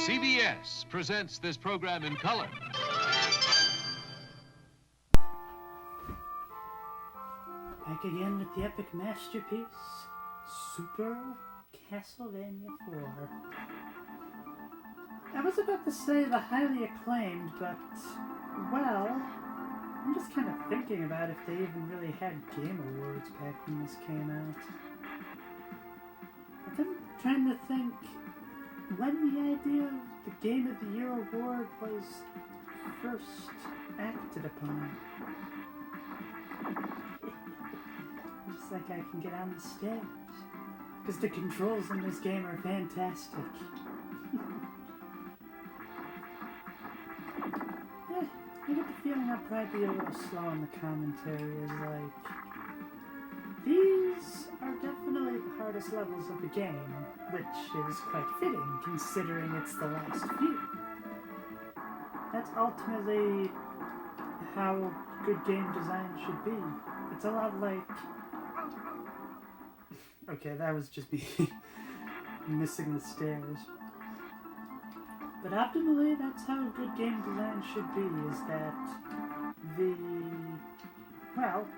CBS presents this program in color. Back again with the epic masterpiece, Super Castlevania 4. I was about to say the highly acclaimed, but, well, I'm just kind of thinking about if they even really had Game Awards back when this came out. I'm trying to think when the idea of the Game of the Year award was first acted upon. Just like I can get on the stage. Because the controls in this game are fantastic. I get the feeling I'll probably be a little slow on the commentary, as like, these are definitely the hardest levels of the game, which is quite fitting considering it's the last few. That's ultimately how good game design should be. It's a lot like... Okay, that was just me missing the stairs. But optimally, that's how good game design should be, is that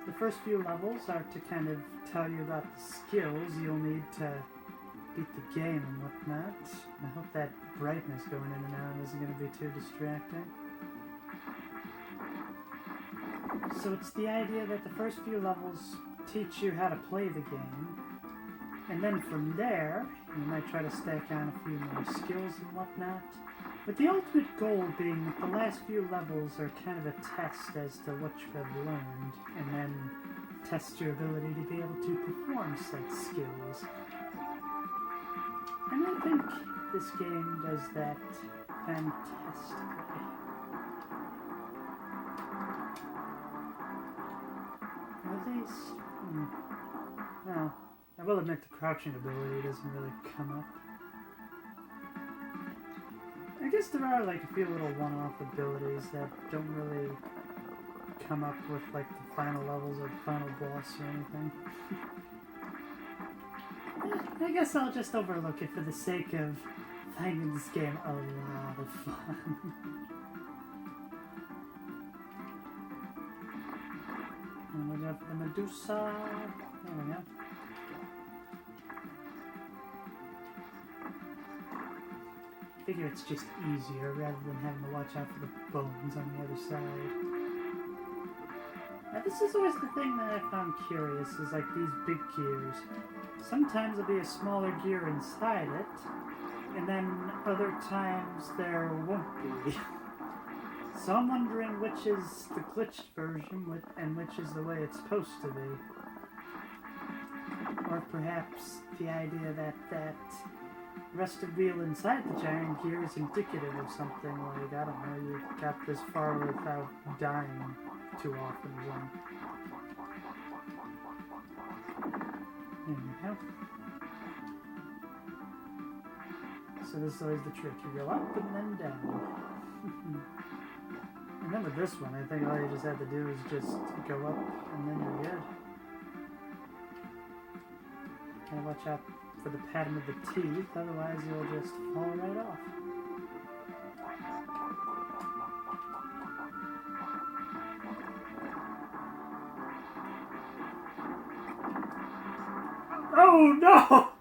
the first few levels are to kind of tell you about the skills you'll need to beat the game and whatnot. I hope that brightness going in and out isn't going to be too distracting. So it's the idea that the first few levels teach you how to play the game, and then from there, you might try to stack on a few more skills and whatnot. With the ultimate goal being that the last few levels are kind of a test as to what you have learned, and then test your ability to be able to perform said skills. And I think this game does that fantastically. At least, well, I will admit the crouching ability doesn't really come up. I guess there are like a few little one-off abilities that don't really come up with like the final levels or the final boss or anything. I guess I'll just overlook it for the sake of finding this game a lot of fun. And we have the Medusa. There we go. I figure it's just easier rather than having to watch out for the bones on the other side. Now, this is always the thing that I found curious, is like these big gears. Sometimes there'll be a smaller gear inside it, and then other times there won't be. So I'm wondering which is the glitched version and which is the way it's supposed to be. Or perhaps the idea that rusted wheel inside the giant gear is indicative of something like, I don't know, you got this far without dying too often or something. There we go. So this is always the trick, you go up and then down. And then with this one, I think all you just have to do is just go up and then you're good. And watch out for the pattern of the teeth, otherwise you'll just fall right off. Oh no!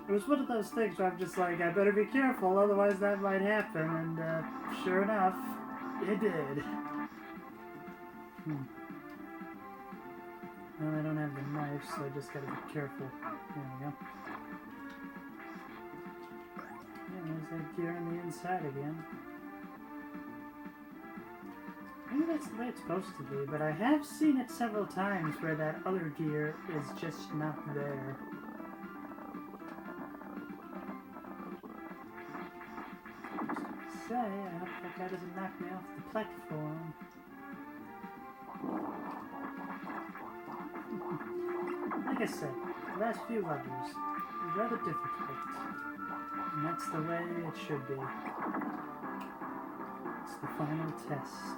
It was one of those things where I'm just like, I better be careful, otherwise that might happen, and sure enough, it did. Well, I don't have the knife, so I just gotta be careful. There we go. Yeah, there's that gear on the inside again. Maybe that's the way it's supposed to be, but I have seen it several times where that other gear is just not there. Say, I hope that guy doesn't knock me off the platform. Like I said, the last few levels are rather difficult, and that's the way it should be. It's the final test.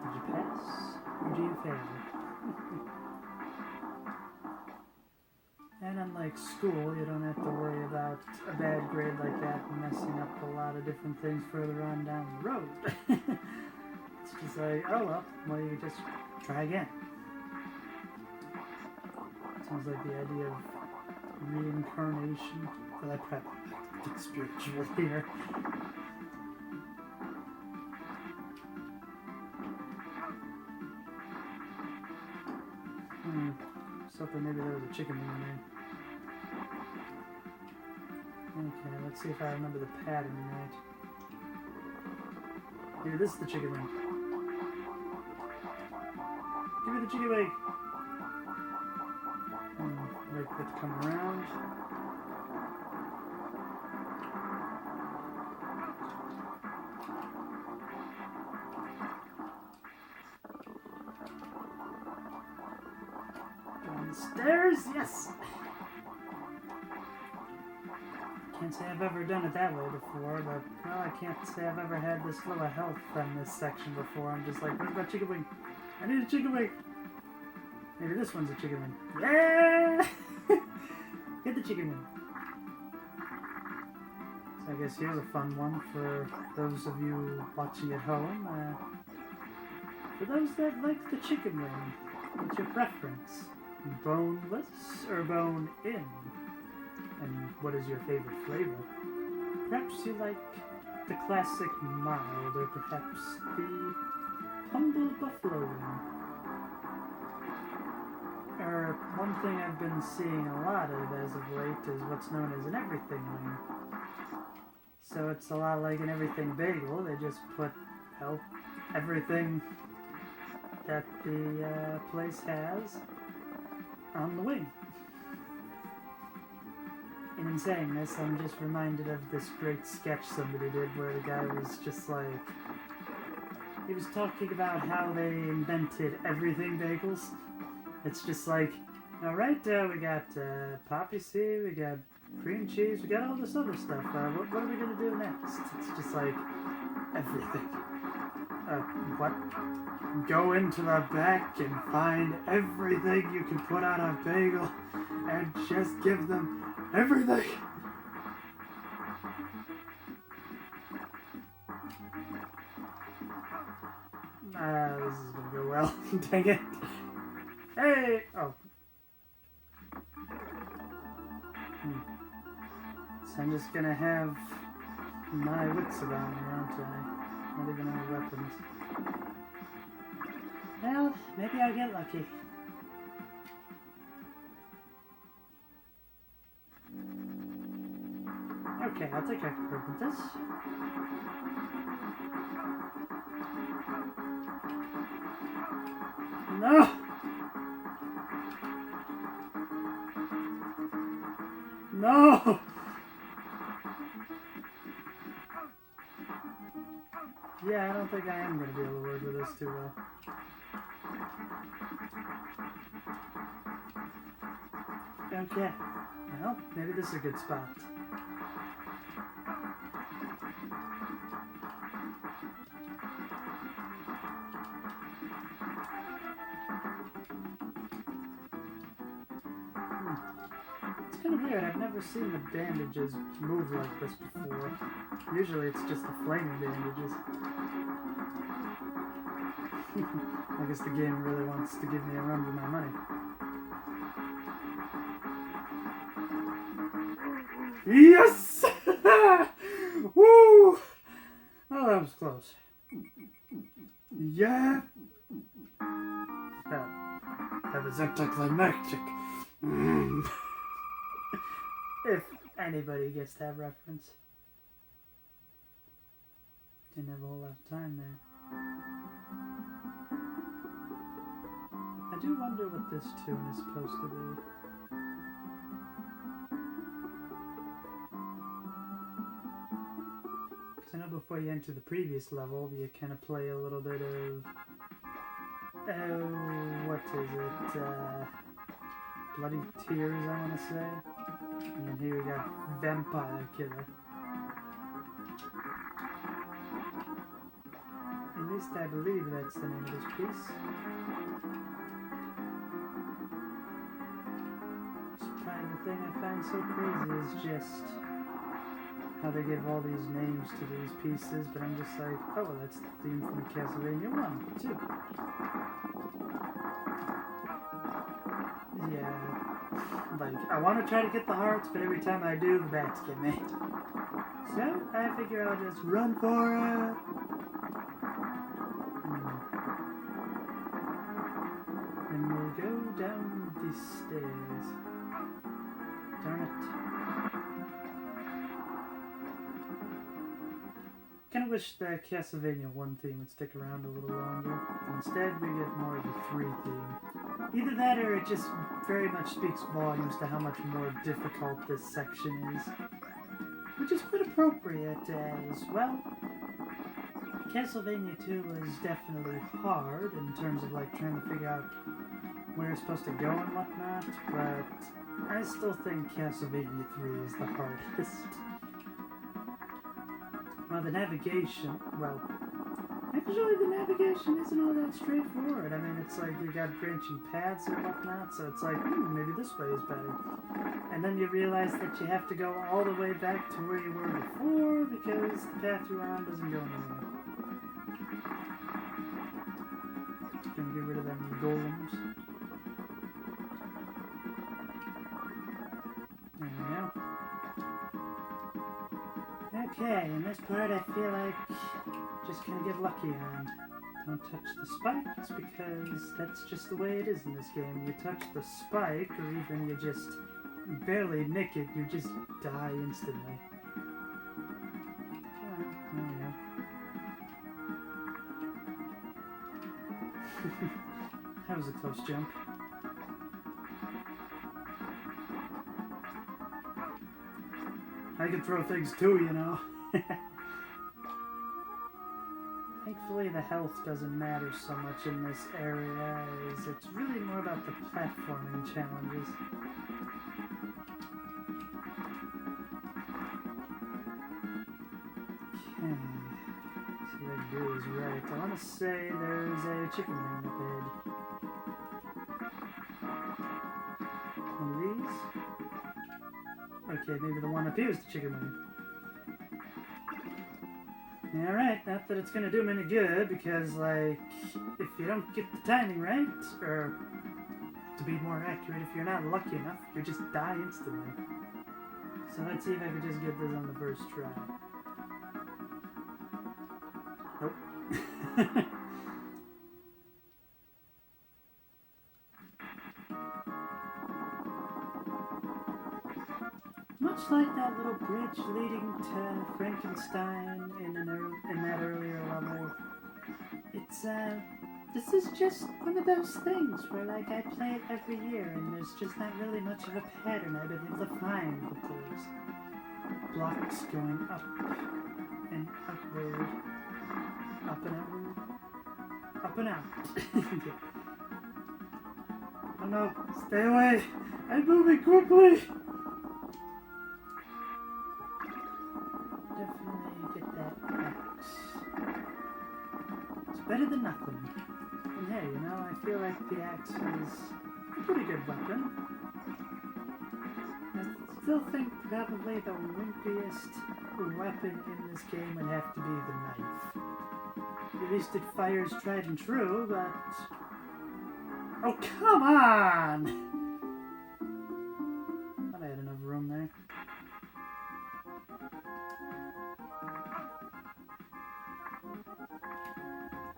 Did you pass, or do you fail? And unlike school, you don't have to worry about a bad grade like that messing up a lot of different things further on down the road. It's just like, oh well, you just try again. Sounds like the idea of reincarnation. Well, I probably get spiritual here. Something, maybe there was a chicken wing in there. Okay, let's see if I remember the pattern right. Maybe this is the chicken wing. Give me the chicken wing! Wait for it to come around. Down the stairs, yes! Can't say I've ever done it that way before, but, well, I can't say I've ever had this low of health on this section before. I'm just like, where's my chicken wing? I need a chicken wing! Maybe this one's a chicken wing. Yeah! Get the chicken wing. So I guess here's a fun one for those of you watching at home. For those that like the chicken wing, what's your preference? Boneless or bone-in? And what is your favorite flavor? Perhaps you like the classic mild, or perhaps the humble buffalo wing. Or one thing I've been seeing a lot of as of late is what's known as an everything wing. So it's a lot like an everything bagel. They just put, well, everything that the place has on the wing. And in saying this, I'm just reminded of this great sketch somebody did where the guy was just like, he was talking about how they invented everything bagels. It's just like, alright, we got poppy seed, we got cream cheese, we got all this other stuff. What are we going to do next? It's just like, everything. What? Go into the back and find everything you can put on a bagel and just give them everything. This is going to go well. Dang it. Hey! Oh. So I'm just gonna have my wits about me, aren't I? Not even any weapons. Well, maybe I'll get lucky. Okay, I think I can work with this. No! No! Yeah, I don't think I am going to be able to work with this too well. Okay. Well, maybe this is a good spot. It's kind of weird. I've never seen the bandages move like this before. Usually it's just the flaming bandages. I guess the game really wants to give me a run for my money. Yes! Woo! Oh, that was close. Yeah! That was anticlimactic. If anybody gets that reference. Didn't have a whole lot of time there. I do wonder what this tune is supposed to be. Because I know before you enter the previous level, you kind of play a little bit of... what is it? Bloody Tears, I want to say. And then here we got Vampire Killer. At least I believe that's the name of this piece. the thing I find so crazy is just how they give all these names to these pieces, but I'm just like, oh, well, that's the theme from Castlevania 1, too. Yeah, like, I want to try to get the hearts, but every time I do, the bats get me. So, I figure I'll just run for it. And we'll go down these stairs. Darn it. Kind of wish the Castlevania 1 theme would stick around a little longer. Instead, we get more of the 3 theme. Either that or it just very much speaks volumes to how much more difficult this section is. Which is quite appropriate as, well, Castlevania 2 was definitely hard in terms of like trying to figure out where you're supposed to go and whatnot, but I still think Castlevania 3 is the hardest. Well, the navigation, well, actually the navigation isn't all that straightforward. I mean, it's like you got branching paths and whatnot, so it's like, maybe this way is better. And then you realize that you have to go all the way back to where you were before because the path you're on doesn't go anywhere. Gonna get rid of them golems. There we go. Okay, in this part I feel like just gonna get lucky on. Don't touch the spikes because that's just the way it is in this game. You touch the spike or even you just barely nick it, you just die instantly. Oh, there we go. That was a close jump. I could throw things too, you know. Thankfully the health doesn't matter so much in this area, as it's really more about the platforming challenges. Okay. See what I can do is right. I want to say there's a chicken wing up ahead. One of these? Okay, maybe the one up here is the chicken wing. Alright, not that it's gonna do me any good, because, like, if you don't get the timing right, or, to be more accurate, if you're not lucky enough, you just die instantly. So let's see if I can just get this on the first try. Nope. Much like that little bridge leading to Frankenstein in that earlier level, it's this is just one of those things where like I play it every year and there's just not really much of a pattern I've been able to find with those blocks going up and upward, up and outward, up and out. Yeah. Oh no, stay away! I'm moving quickly! Better than nothing. And hey, you know, I feel like the axe is a pretty good weapon. I still think probably the wimpiest weapon in this game would have to be the knife. At least it fires tried and true, but... Oh, come on! I thought I had enough room there.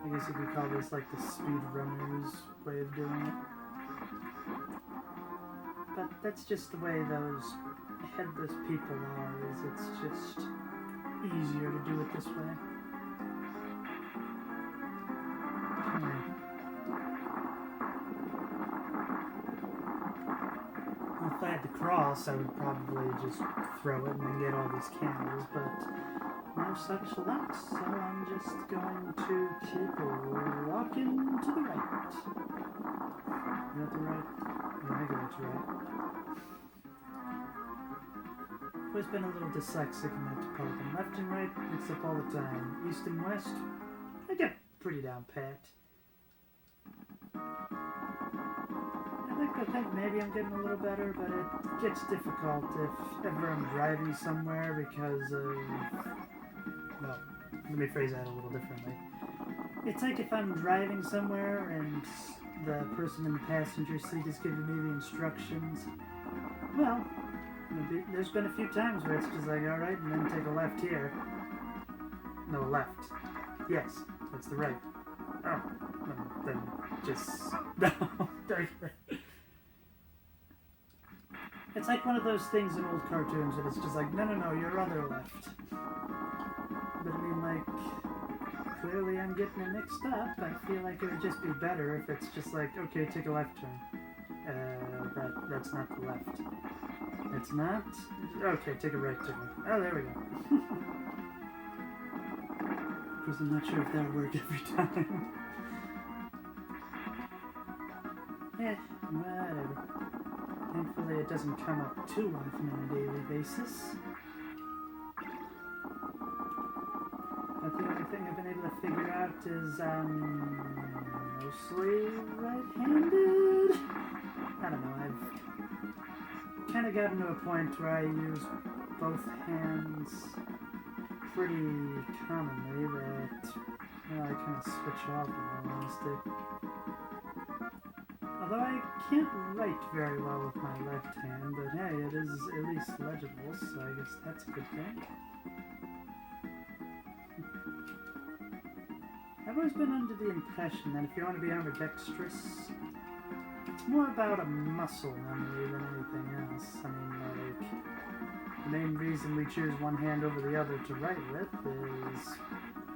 I guess you could call this like the speedrunner's way of doing it. But that's just the way those headless people are, is it's just easier to do it this way. Well, if I had to cross, I would probably just throw it and then get all these candles, but no such luck, so I'm just going to keep walking to the right. Is that the right? I think that's right. I've always been a little dyslexic in that department. Left and right, mix up all the time. East and west, I get pretty down pat. And like to think maybe I'm getting a little better, but it gets difficult if ever I'm driving somewhere because of... Well, let me phrase that a little differently. It's like if I'm driving somewhere and the person in the passenger seat is giving me the instructions. Well, there's been a few times where it's just like, alright, and then take a left here. No, left. Yes, that's the right. Oh, then just... No. It's like one of those things in old cartoons that it's just like, no, your other left. But I mean, like, clearly I'm getting it mixed up. I feel like it would just be better if it's just like, okay, take a left turn. That's not the left. It's not? Okay, take a right turn. Oh, there we go. Because I'm not sure if that would work every time. Yeah, whatever. Thankfully it doesn't come up too often on a daily basis. But the only thing I've been able to figure out is mostly right-handed. I don't know, I've kind of gotten to a point where I use both hands pretty commonly that, well, I kind of switch off in all honesty. Although I can't write very well with my left hand, but hey, it is at least legible, so I guess that's a good thing. I've always been under the impression that if you want to be ambidextrous, it's more about a muscle memory than anything else. I mean, like, the main reason we choose one hand over the other to write with is,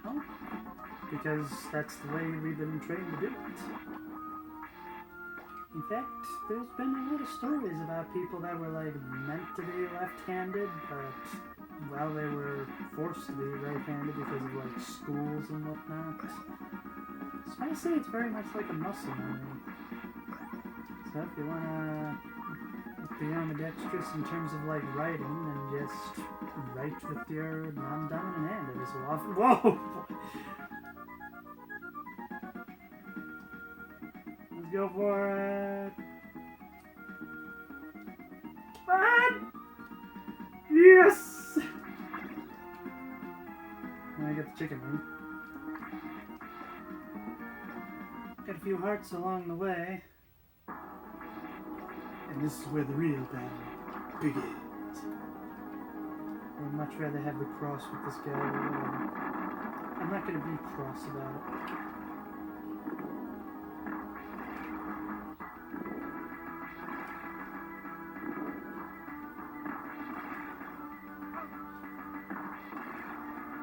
well, because that's the way we've been trained to do it. In fact, there's been a lot of stories about people that were, like, meant to be left-handed, but, well, they were forced to be right-handed because of, like, schools and whatnot. So I say it's very much like a muscle memory. So if you want to be ambidextrous in terms of, like, writing, then just write with your non-dominant hand every so often. Whoa! Let's go for it. Ah! Yes! And I get the chicken wing. Got a few hearts along the way. And this is where the real battle begins. I would much rather have the cross with this guy. I'm not going to be cross about it.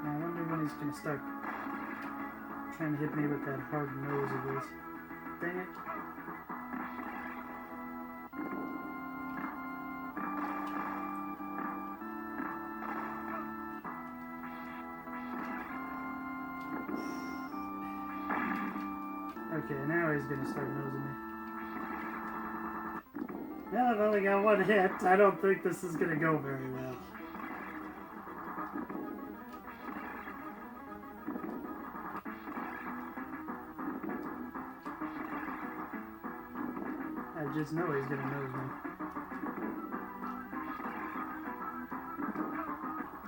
Now I wonder when he's going to start trying to hit me with that hard nose of his. Dang it. Okay, now he's gonna start nosing me. Well, I've only got one hit. I don't think this is gonna go very well. I just know he's gonna nose me.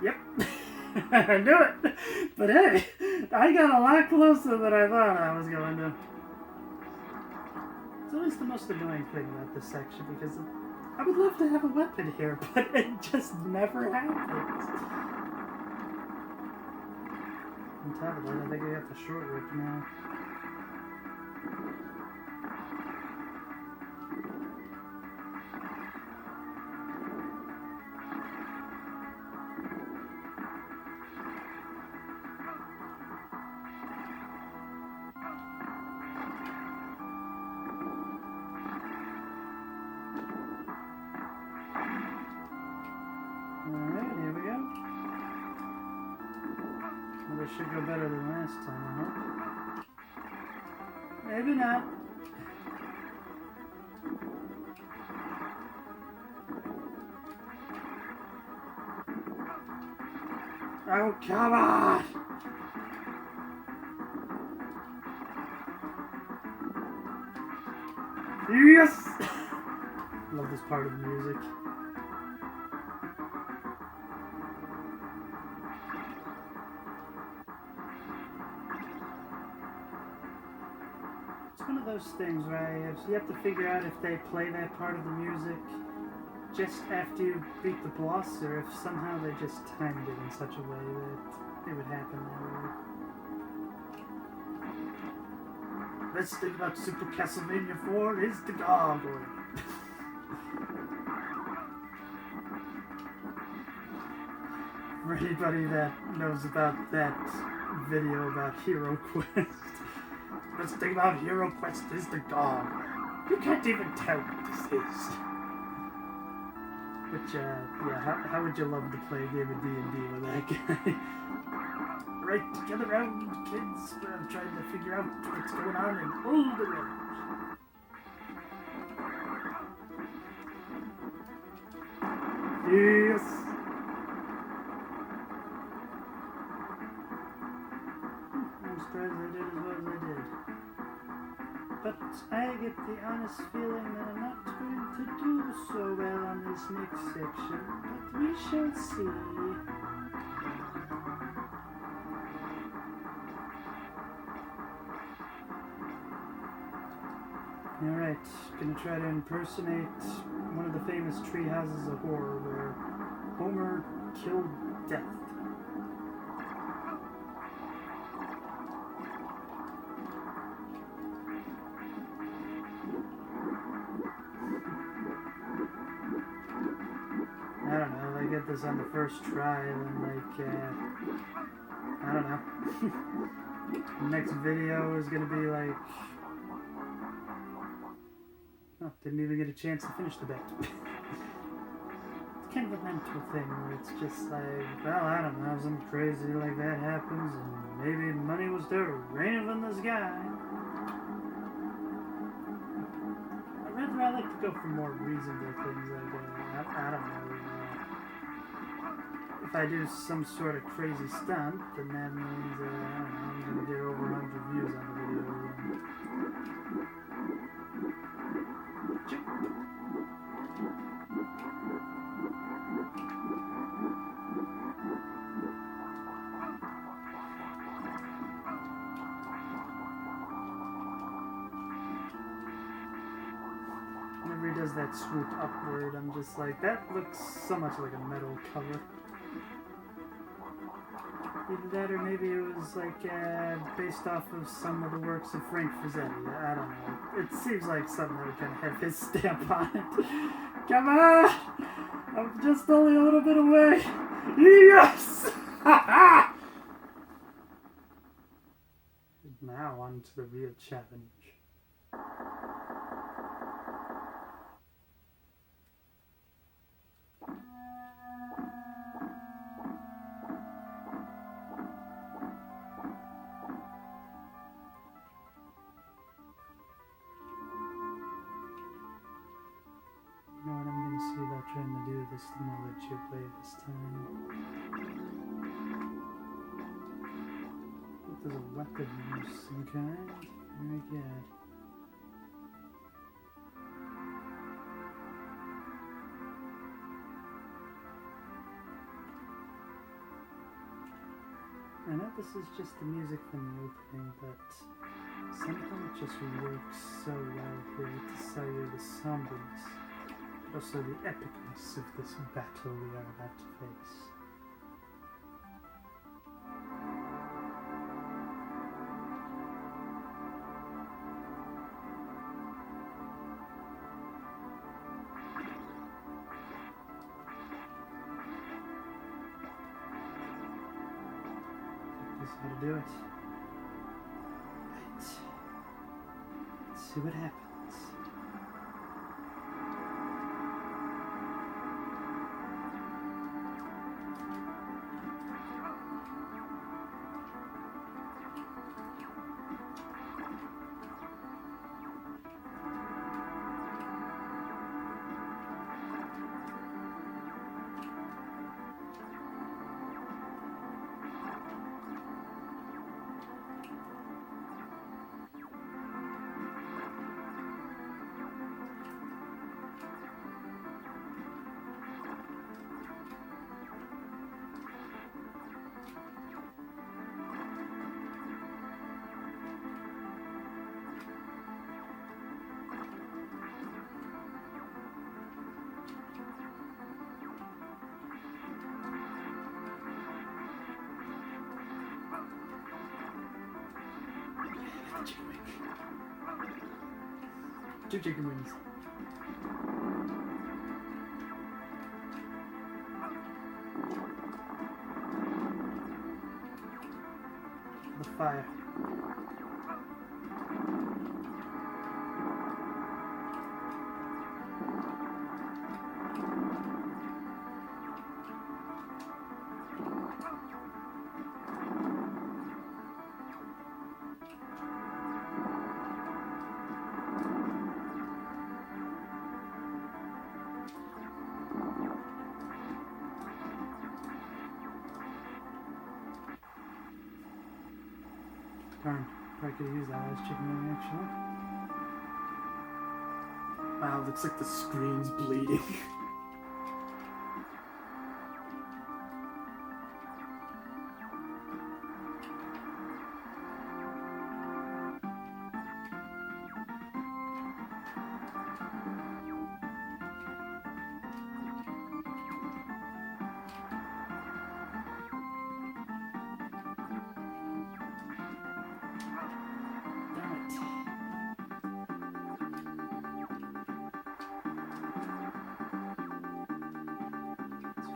Yep. I knew it! But hey, I got a lot closer than I thought I was going to. It's always the most annoying thing about this section because I would love to have a weapon here, but it just never happens. On top of that, I think I got the short whip now. Alright, here we go. Well, this should go better than last time, I hope. Maybe not. Oh, come on! Yes! this part of the music. It's one of those things where you have to figure out if they play that part of the music just after you beat the boss, or if somehow they just timed it in such a way that it would happen that way. Best thing about Super Castlevania 4 is the gargoyle. For anybody that knows about that video about Hero Quest, the best thing about Hero Quest is the gargoyle. You can't even tell what this is. Which, yeah, how would you love to play a game of D&D with that guy? Right, together round, kids. I'm trying to figure out what's going on in Alderaan. Yes! I'm surprised I did as well as I did. But I get the honest feeling that I'm not going to do so well on this next section. But we shall see. Alright, gonna try to impersonate one of the famous tree houses of horror where Homer killed death. I don't know, I get this on the first try and like, I don't know. The next video is gonna be like, oh, didn't even get a chance to finish the bet. It's kind of a mental thing where it's just like, well, I don't know, something crazy like that happens and maybe money was there raining from the sky. I like to go for more reasonable things like I don't know. If I do some sort of crazy stunt, then that means, I don't know, I'm going to get over 100 views on the video. Whenever he does that swoop upward, I'm just like, that looks so much like a metal cover. Either that or maybe it was like based off of some of the works of Frank Frazzetti. I don't know. It seems like something that would kind of have his stamp on it. Come on! I'm just only a little bit away. Yes! Now on to the real challenge. You know what I'm gonna see about trying to do this the knowledge your way this time. What is a weapon of some kind? Very good. I know this is just the music from the opening, but somehow it just works so well here to sell you the somberness, but also the epicness of this battle we are about to face. This is how to do it. Right. Let's see what happens. chicken wing. 2 chicken wings. The fire. Darn, probably could have used that as chicken wing actually. Wow, looks like the screen's bleeding.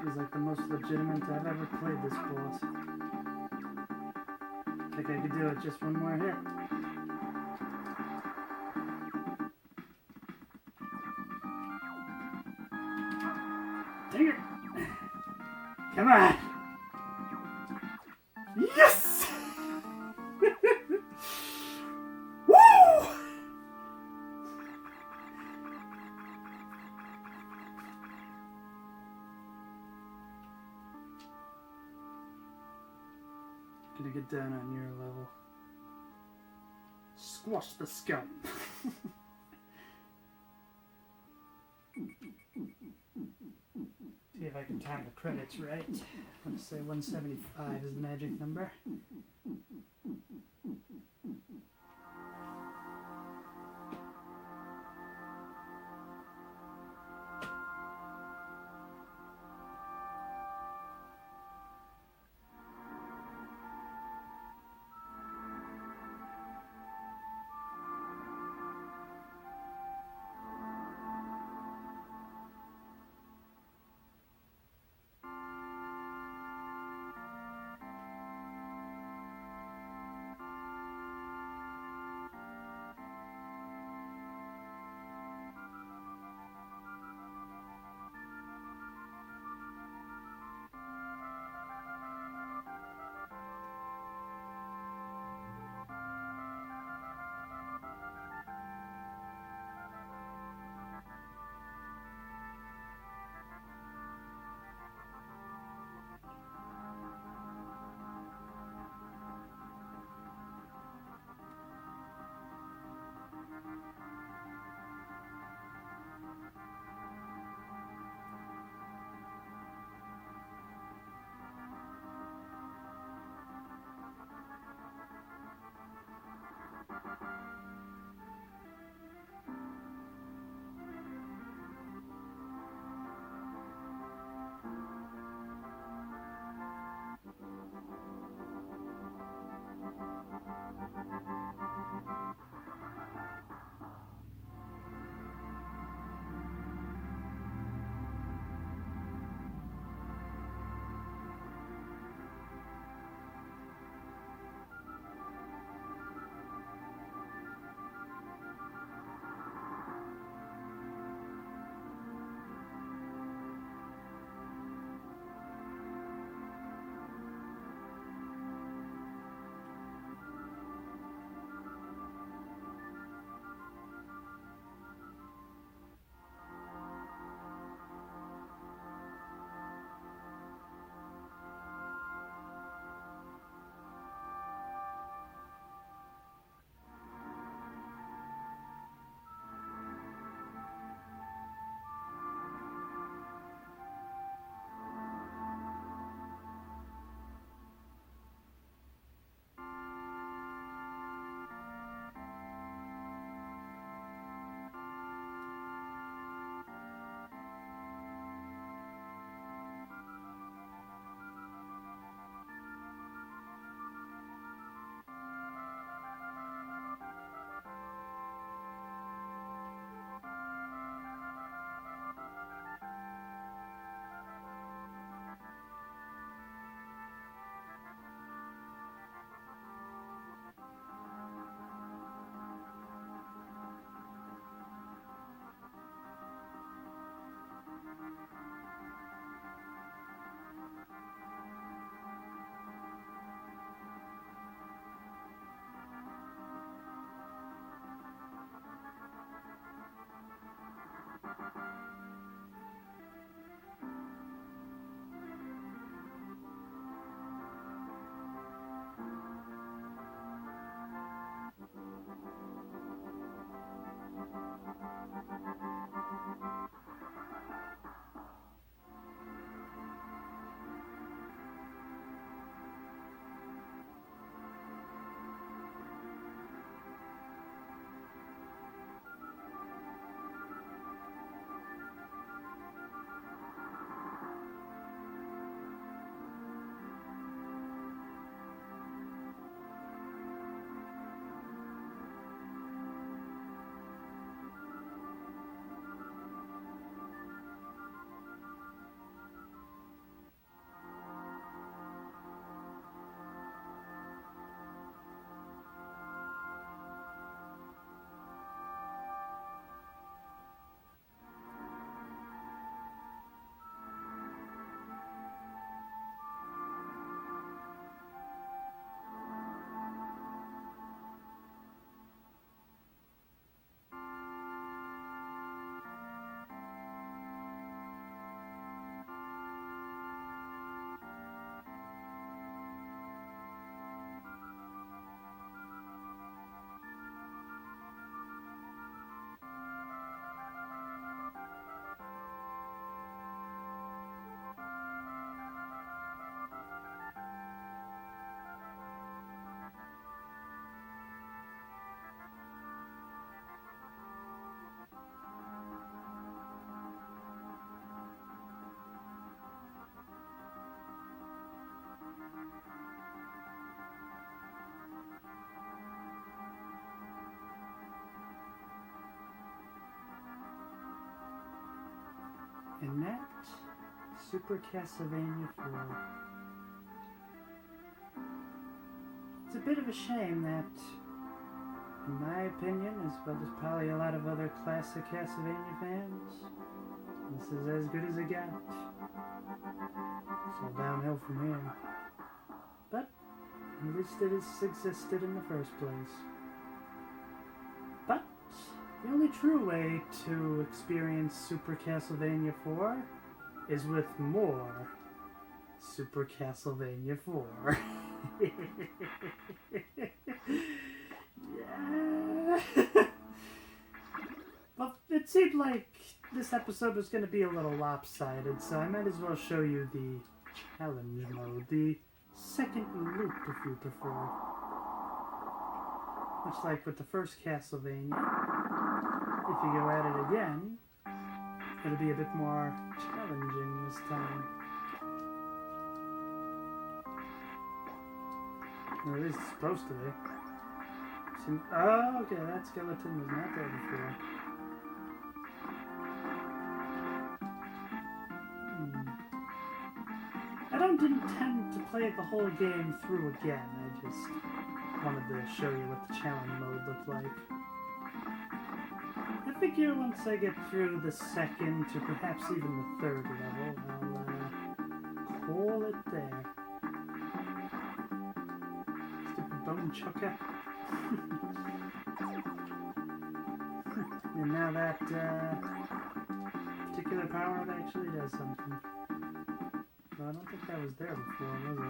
Feels like the most legitimate I've ever played this boss. I think I could do it just one more hit. Dang it! Come on! Yes! Woo! Gonna get down on your level. Squash the scum. See if I can time the credits right. Let's say 175 is the magic number. And that Super Castlevania 4. It's a bit of a shame that, in my opinion, as well as probably a lot of other classic Castlevania fans, this is as good as it got. It's all downhill from here. But at least it has existed in the first place. But the only true way to experience Super Castlevania 4 is with more Super Castlevania 4. Yeah. Well, it seemed like this episode was going to be a little lopsided, so I might as well show you the challenge mode, the second loop if you prefer. Much like with the first Castlevania, if you go at it again, it'll be a bit more challenging this time. Or at least it's supposed to be. Oh, okay, that skeleton was not there before. I don't intend to play the whole game through again. I just wanted to show you what the challenge mode looked like. I figure once I get through the second to perhaps even the third level, I'll call it there. Stupid bone chucker. And now that particular power-up actually does something. Well, I don't think that was there before, was it?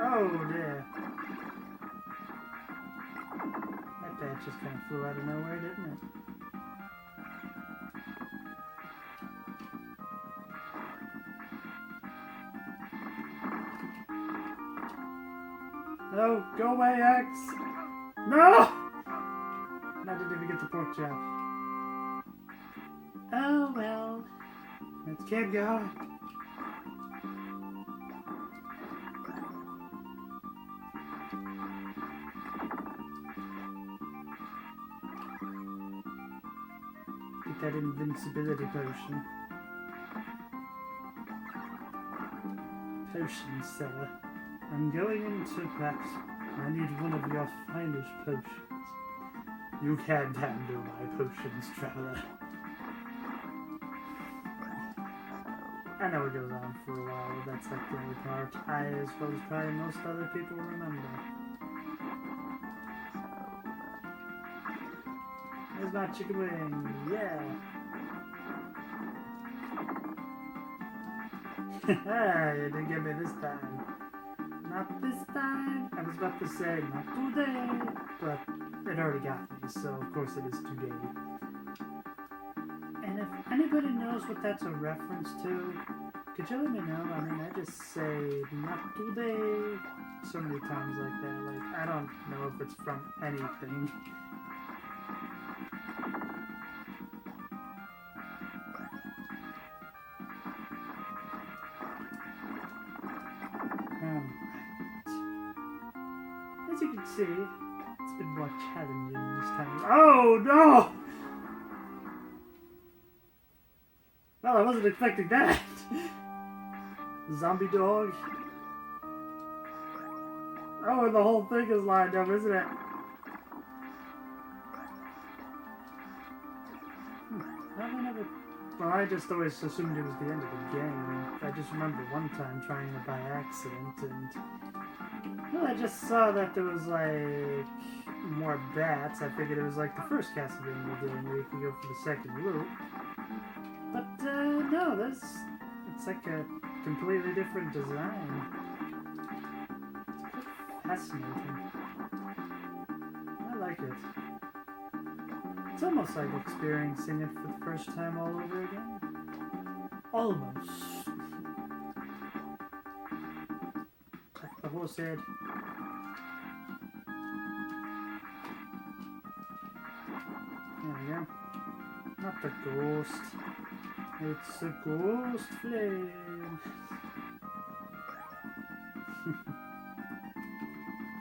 Oh, dear. That bat just kind of flew out of nowhere, didn't it? No, go away, X! No! I didn't even get the pork chop. Oh, well. Let's keep going. Get that invincibility potion. Potion seller. I'm going into that. I need one of your finest potions. You can't handle my potions, traveler. I know it goes on for a while, but that's like the only part I, as well as probably most other people, remember. There's my chicken wing, yeah! You didn't get me this time. Not this time. I was about to say, not today, but it already got me, so of course it is today. And if anybody knows what that's a reference to, could you let me know? I mean, I just say, not today, so many times like that. Like, I don't know if it's from anything. As you can see, it's been more challenging this time. Oh no! Well, I wasn't expecting that. Zombie dog. Oh, and the whole thing is lined up, isn't it? Well, I just always assumed it was the end of the game. I just remember one time trying it by accident, and well, I just saw that there was like more bats. I figured it was like the first Castlevania game where you could go for the second loop. But no, it's like a completely different design. It's quite fascinating. I like it. It's almost like experiencing it for the first time all over again. Almost. Like the horse head. There we go. Not the ghost. It's a ghost flame.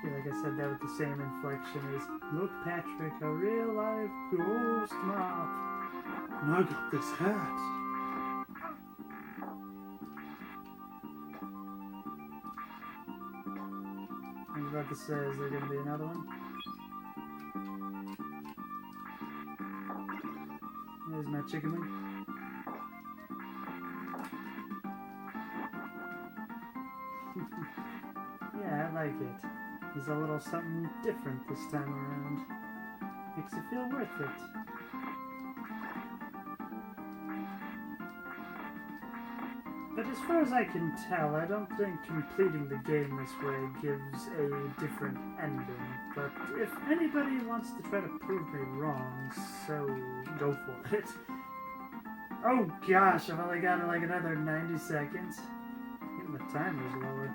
Like I said that with the same inflection is, look Patrick, a real life ghost mop. And I got this hat. about to say, is there gonna be another one? There's my chicken wing. Yeah, I like it. There's a little something different this time around. Makes it feel worth it. But as far as I can tell, I don't think completing the game this way gives a different ending. But if anybody wants to try to prove me wrong, so go for it. Oh gosh, I've only got like another 90 seconds. Even the timer's lower.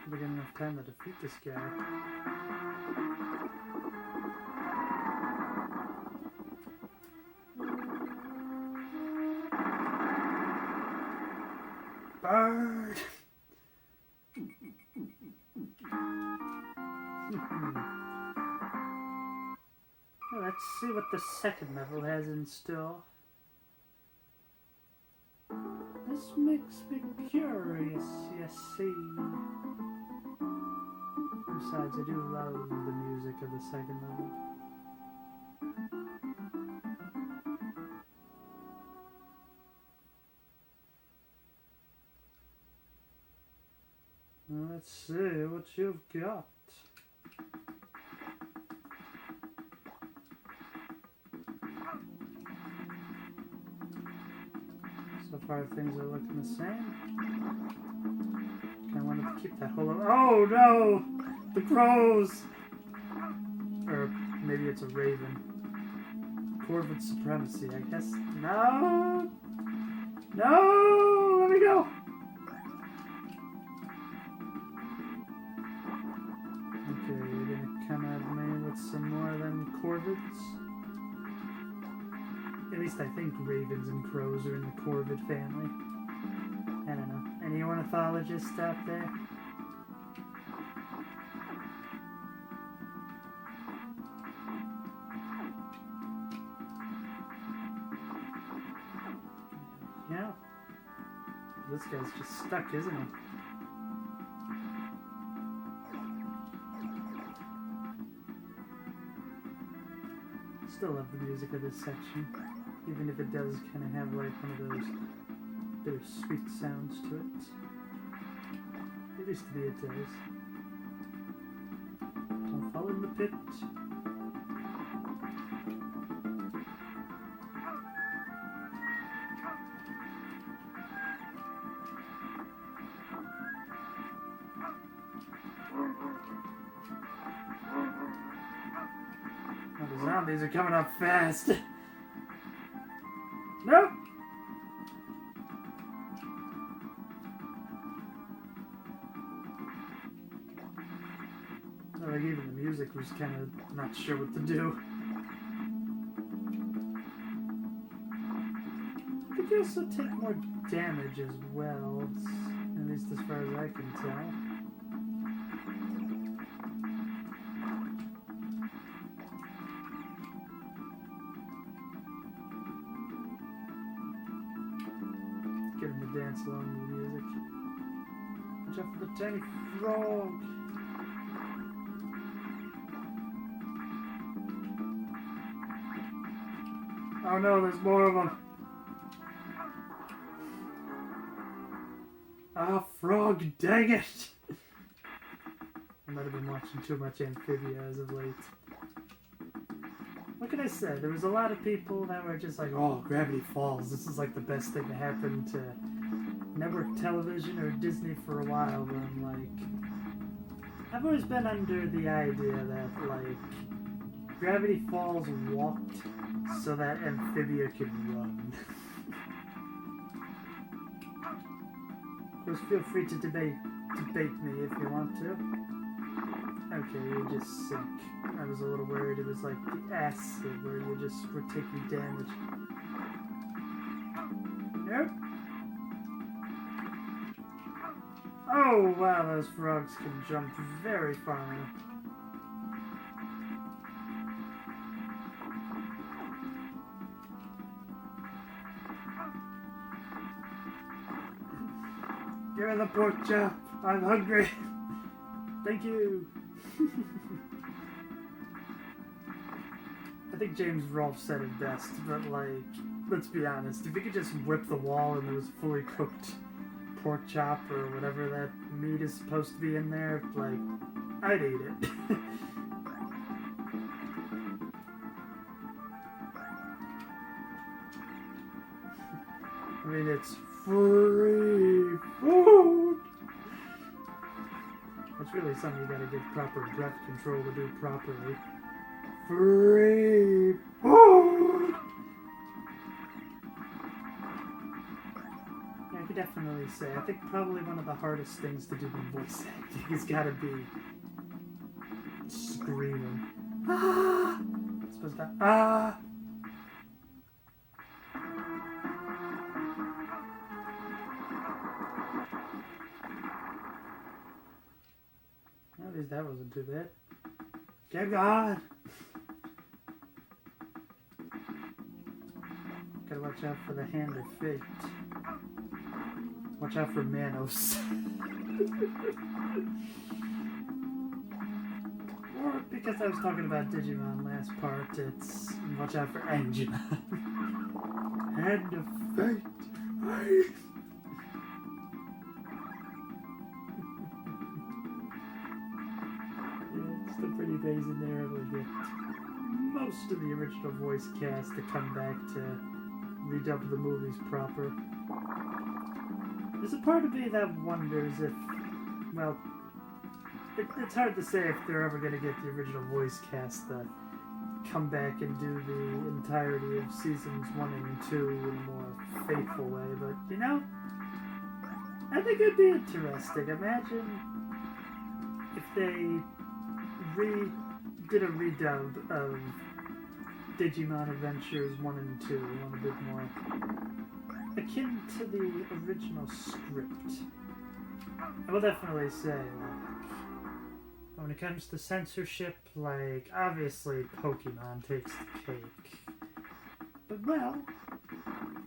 Have I got enough time to defeat this guy? Bird! Well, let's see what the second level has in store. This makes me curious, you see. Besides, I do love the music of the second level. Let's see what you've got. So far things are looking the same. Kinda wanted to keep that whole... Oh no! The crows! Or maybe it's a raven. Corvid supremacy, I guess. No! No! Let me go! Okay, you're gonna come at me with some more of them corvids? At least I think ravens and crows are in the corvid family. I don't know. Any ornithologists out there? Yeah. This guy's just stuck, isn't he? Still love the music of this section, even if it does kind of have like one of those bittersweet sounds to it. At least to me it does. Don't fall in the pit. Oh, the zombies are coming up fast. Nope. No, like even the music was kind of not sure what to do. But you also take more damage as well, at least as far as I can tell. Get him to dance along with the music. Watch out for the tiny frog! Oh no, there's more of them! Ah, frog, dang it! I might have been watching too much Amphibia as of late. What can I say? There was a lot of people that were just like, oh, Gravity Falls, this is like the best thing to happen to network television or Disney for a while, but I'm like... I've always been under the idea that, like, Gravity Falls walked so that Amphibia could run. Of course, feel free to debate me if you want to. Okay, you just sink. I was a little worried it was like the acid where you just were taking damage. Yep. Oh wow, those frogs can jump very far. Give me the pork chop. I'm hungry. Thank you. I think James Rolfe said it best, but like, let's be honest. If you could just whip the wall and there was fully cooked pork chop or whatever that meat is supposed to be in there, like, I'd eat it. I mean, it's free food. It's really something you gotta get proper breath control to do properly. Free food. Yeah, I could definitely say. I think probably one of the hardest things to do in voice acting has gotta be screaming. Ah! It's supposed to ah! At least that wasn't too bad. Get God! Gotta watch out for the hand of fate. Watch out for Manos. Or because I was talking about Digimon last part, it's watch out for Angemon. Hand of fate. It's still pretty amazing they're able to get most of the original voice cast to come back to redub the movies proper. There's a part of me that wonders if, well, it's hard to say if they're ever going to get the original voice cast to come back and do the entirety of seasons 1 and 2 in a more faithful way, but, you know, I think it'd be interesting. Imagine if they did a redub of Digimon Adventures 1 and 2, one a bit more akin to the original script. I will definitely say, like, when it comes to censorship, like, obviously Pokemon takes the cake. But, well,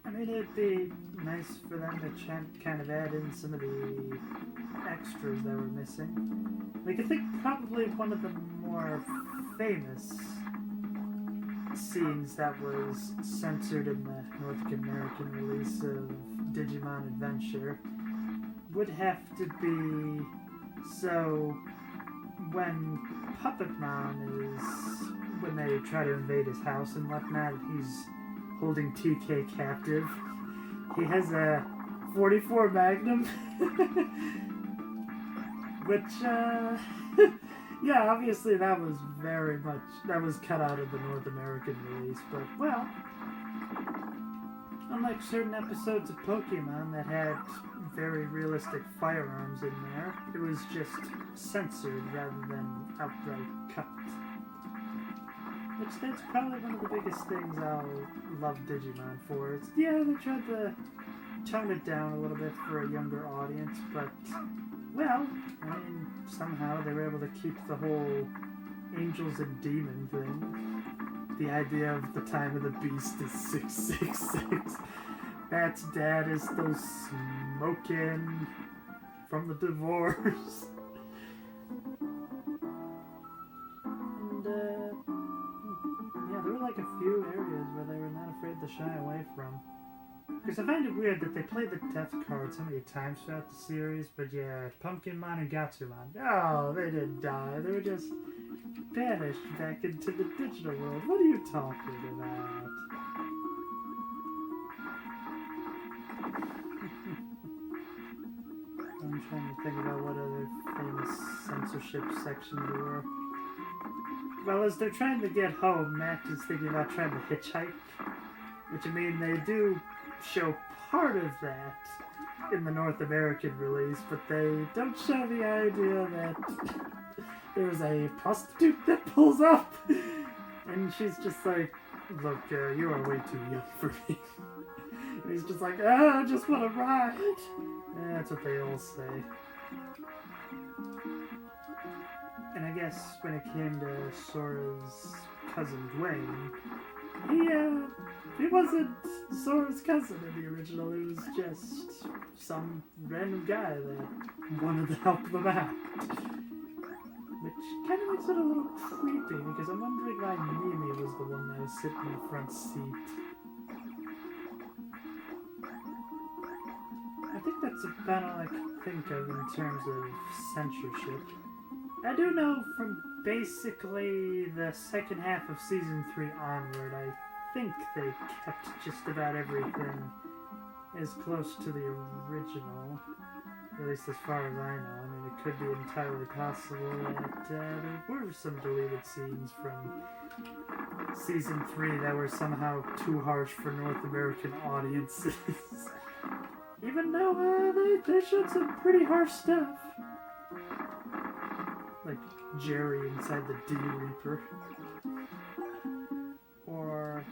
I mean, it'd be nice for them to kind of add in some of the extras that were missing. Like, I think probably one of the more famous scenes that was censored in the North American release of Digimon Adventure would have to be, so when when they try to invade his house and whatnot, he's holding TK captive. He has a .44 Magnum, which, yeah, obviously that was cut out of the North American release, but, well, unlike certain episodes of Pokemon that had very realistic firearms in there, it was just censored rather than outright cut. Which, that's probably one of the biggest things I'll love Digimon for. It's, yeah, they tried to tone it down a little bit for a younger audience, but, well, I mean, somehow they were able to keep the whole angels and demon thing. The idea of the time of the beast is 666. Bat's dad is still smoking from the divorce. And, yeah, there were like a few areas where they were not afraid to shy away from. Because I find it weird that they play the death card so many times throughout the series, but yeah, Pumpkinmon and Gatsumon, oh, they didn't die. They were just banished back into the digital world. What are you talking about? I'm trying to think about what other famous censorship sections there were. Well, as they're trying to get home, Matt is thinking about trying to hitchhike, which, I mean, they do show part of that in the North American release, but they don't show the idea that there's a prostitute that pulls up, and she's just like, look, you are way too young for me. And he's just like, I just want to ride. And that's what they all say. And I guess when it came to Sora's cousin Dwayne, he He wasn't Sora's cousin in the original. It was just some random guy that wanted to help them out. Which kind of makes it a little creepy, because I'm wondering why Mimi was the one that was sitting in the front seat. I think that's about all I can think of in terms of censorship. I do know from basically the second half of Season 3 onward, I think they kept just about everything as close to the original. At least as far as I know. I mean, it could be entirely possible that there were some deleted scenes from Season 3 that were somehow too harsh for North American audiences. Even though they showed some pretty harsh stuff. Like Jerry inside the D Reaper. Or,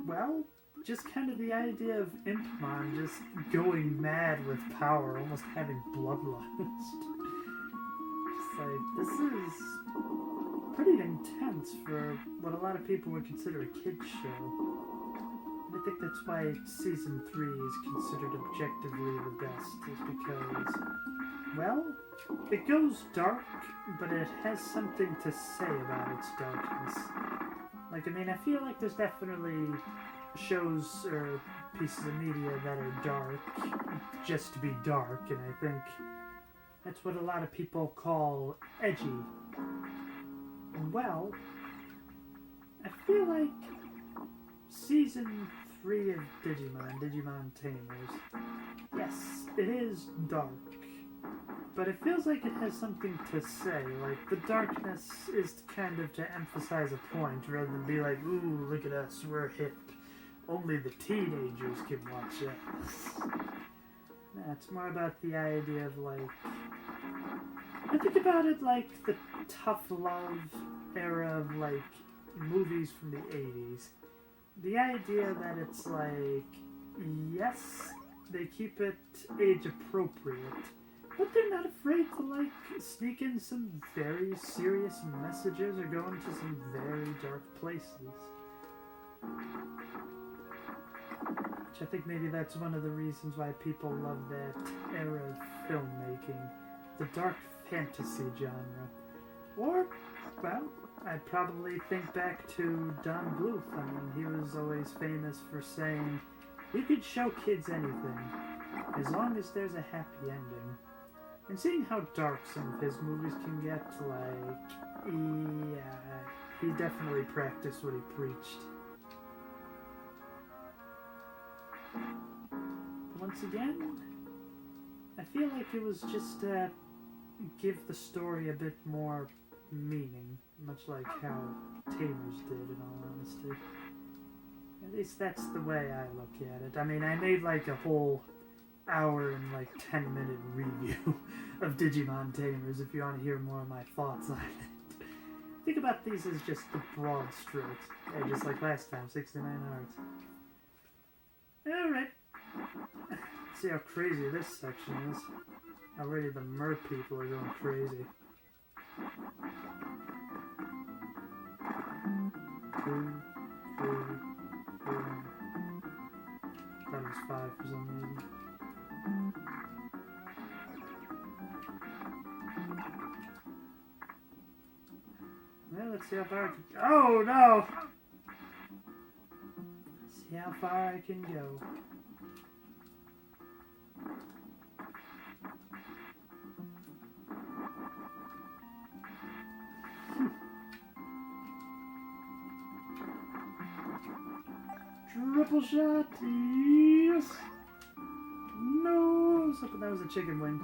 well, just kind of the idea of Impmon just going mad with power, almost having bloodlust. Just like, this is pretty intense for what a lot of people would consider a kid's show. And I think that's why Season 3 is considered objectively the best, is because, well, it goes dark, but it has something to say about its darkness. Like, I mean, I feel like there's definitely shows or pieces of media that are dark just to be dark, and I think that's what a lot of people call edgy. Well, I feel like Season 3 of Digimon Tamers, yes, it is dark, but it feels like it has something to say. Like, the darkness is kind of to emphasize a point rather than be like, ooh, look at us, we're hip. Only the teenagers can watch us. Nah, it's more about the idea of, like, I think about it like the tough love era of, like, movies from the 80s. The idea that it's like, yes, they keep it age appropriate, but they're not afraid to, like, sneak in some very serious messages or go into some very dark places. Which I think maybe that's one of the reasons why people love that era of filmmaking, the dark fantasy genre. Or, well, I'd probably think back to Don Bluth. I mean, he was always famous for saying, you could show kids anything, as long as there's a happy ending. And seeing how dark some of his movies can get, like, yeah, he definitely practiced what he preached. Once again, I feel like it was just to give the story a bit more meaning, much like how Tamers did, in all honesty. At least that's the way I look at it. I mean, I made like a whole hour and like 10-minute review of Digimon Tamers if you want to hear more of my thoughts on it. Think about these as just the broad strokes. Yeah, just like last time, 69 hearts. Alright. See how crazy this section is. Already the mer people are going crazy. 2, 3, 4. Thought it was 5 for some reason. Well, let's see how far I can go. Oh no! Let's see how far I can go. Triple shot, yes! No! Something that was a chicken wing.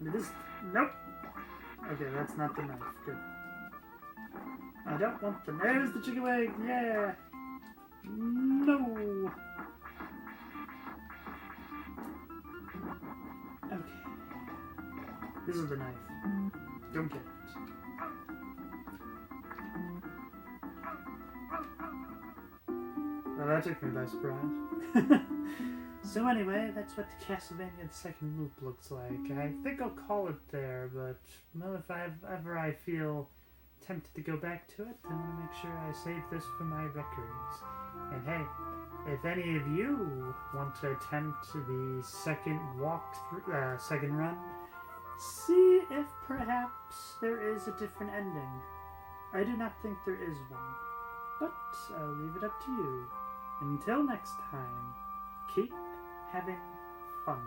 It is. Nope! Okay, that's not the knife. Good. I don't want the. There's the chicken wing! Yeah! No! Okay. This is the knife. Don't get it. Well, that took me by surprise. So anyway, that's what the Castlevania second loop looks like. I think I'll call it there, but well, if I feel tempted to go back to it. I want to make sure I save this for my records. And hey, if any of you want to attempt the second second run, see if perhaps there is a different ending. I do not think there is one, but I'll leave it up to you. Until next time, keep having fun.